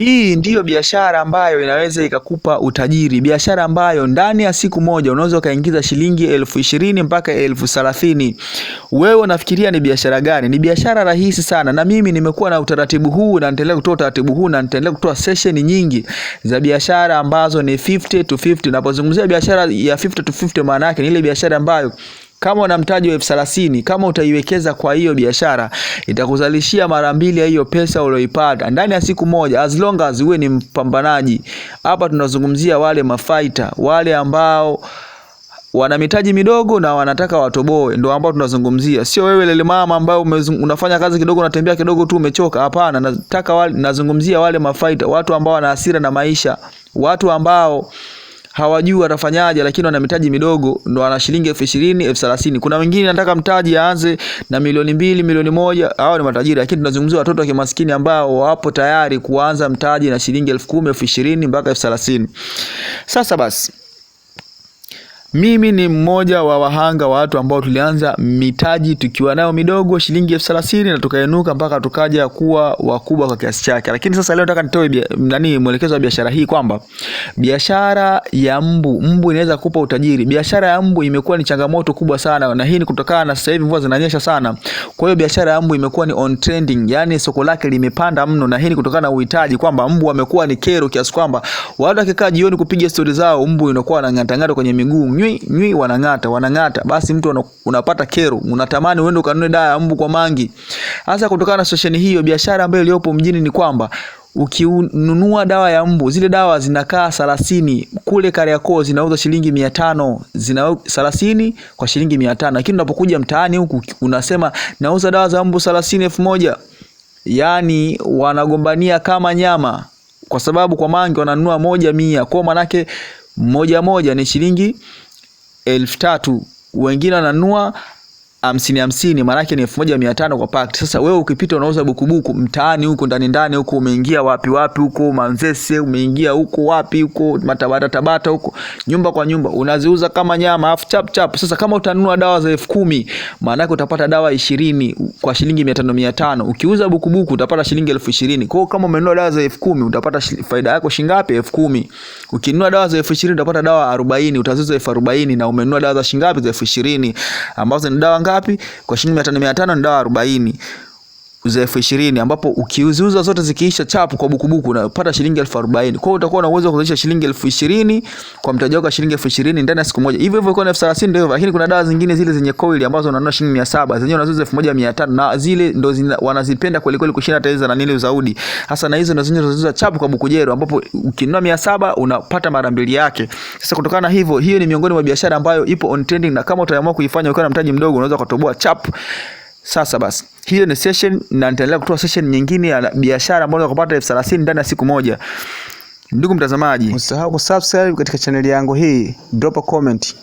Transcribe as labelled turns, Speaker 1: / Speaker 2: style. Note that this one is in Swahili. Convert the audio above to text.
Speaker 1: Hii ndiyo biashara ambayo inaweza ikakupa utajiri, biashara ambayo ndani ya siku moja unaweza ukaingiza shilingi 20,000 mpaka 30,000. Wewe unafikiria ni biashara gani? Ni biashara rahisi sana, na mimi nimekuwa na utaratibu huu na nitaendelea kutoa utaratibu huu na nitaendelea kutoa session nyingi za biashara ambazo ni 50 to 50. Napozungumzia biashara ya 50 to 50 maana yake ni ile biashara ambayo kama una mtaji wa 30,000, kama utaiwekeza kwa hiyo biashara itakuzalishia mara 2 ya hiyo pesa uliyoipata ndani ya siku moja, as long as uwe ni mpambanaji. Hapa tunazungumzia wale mafighter, wale ambao wana mitaji midogo na wanataka watoboe, ndio ambao tunazungumzia. Sio wewe lele mama ambao unafanya kazi kidogo, unatembea kidogo tu umechoka. Hapana, nazungumzia wale mafighter, watu ambao wana hasira na maisha, watu ambao hawajui watafanyaje, lakini wana mitaji midogo, ndo wana shilingi 20,000, 30,000. Kuna wengine wanataka mtaji aanze na milioni 2, milioni 1, hao ni matajiri. Lakini tunazungumzia watoto wa kimaskini ambao wapo tayari kuanza mtaji na shilingi 10,000, 20,000 mpaka 30,000. Sasa basi, mimi ni mmoja wa wahanga wa watu ambao tulianza mitaji tukiwa nayo midogo, shilingi 30,000, na tukainuka mpaka tukaja kuwa wakubwa kwa kiasi chake. Lakini sasa leo nataka nitoe mwelekezo wa biashara hii, kwamba biashara ya mbu inaweza kukupa utajiri. Biashara ya mbu imekuwa ni changamoto kubwa sana, na hii ni kutokana na sasa hivi mvua zinanyesha sana. Kwa hiyo biashara ya mbu imekuwa ni on trending, yani soko lake limepanda mno, na hii ni kutokana na uhitaji, kwamba mbu wamekuwa ni kero kiasi kwamba watu wakikaa jioni kupiga stories zao, mbu inakuwa anang'ata kwenye miguu, nywi wanang'ata. Basi mtu unapata kero, unatamani uende ukanunue dawa ya mbu kwa mangi. Hasa kutokana na session hiyo, biashara ambayo iliyopo mjini ni kwamba ukinunua dawa ya mbu, zile dawa zinakaa 30, kule Kariakoo zinauza shilingi 500, 30 kwa shilingi 500. Lakini unapokuja mtaani huku unasema nauza dawa za mbu 30, 1,000, yani wanagombania kama nyama, kwa sababu kwa mangi wananunua 100. Kwa maana yake moja ni shilingi 3,000, wengine wananunua 50, maana yake ni 1,500 kwa pack. Sasa wewe ukipita unauza bukubuku mtaani huko, ndani huko, umeingia wapi huko Manzese, umeingia huko wapi huko Tabata huko, nyumba kwa nyumba unaziuza kama nyama, afu chap. Sasa kama utanunua dawa za 10,000, maana yake utapata dawa 20 kwa shilingi 500. Ukiuza bukubuku utapata shilingi 20,000. Kwa hiyo kama umenunua dawa za 10,000 utapata faida yako shingapi? 10,000. Ukinunua dawa za 20,000 utapata dawa 40, utaziuza 40,000, na umenunua dawa za shingapi? Za 20,000, ambazo ni dawa ngapi? Kwa shilingi 500 ni dawa 40 za 20,000, ambapo ukiuza zote zikiisha chapu kwa bukubuku unapata shilingi 40,000. Kwa hiyo utakuwa na uwezo wa kuzalisha shilingi 20,000 kwa mtaji wako shilingi 20,000 ndani ya siku moja. Hivyo kwa 30,000 ndio. Lakini kuna dawa zingine zile zenye coil ambazo unanunua shilingi 700, zenyewe unazuza 1,500, na zile ndo wanazipenda kweli kushinda hata hizo na nini zaudi. Hasa na hizo ndo zenyewe unazuza chapu kwa bukujero, ambapo ukinunua 700 unapata mara 2 yake. Sasa kutokana na hivyo, hiyo ni miongoni mwa biashara ambayo ipo on trending, na kama utaamua kuifanya ukiwa na mtaji mdogo unaweza kutoboa chapu. Sasa basi, hiyo ni session, na nitaendelea kutoa session nyingine ya biashara ambayo unaweza kupata 30,000 ndani ya siku moja. Ndugu mtazamaji,
Speaker 2: usisahau kusubscribe katika channel yangu hii, drop a comment.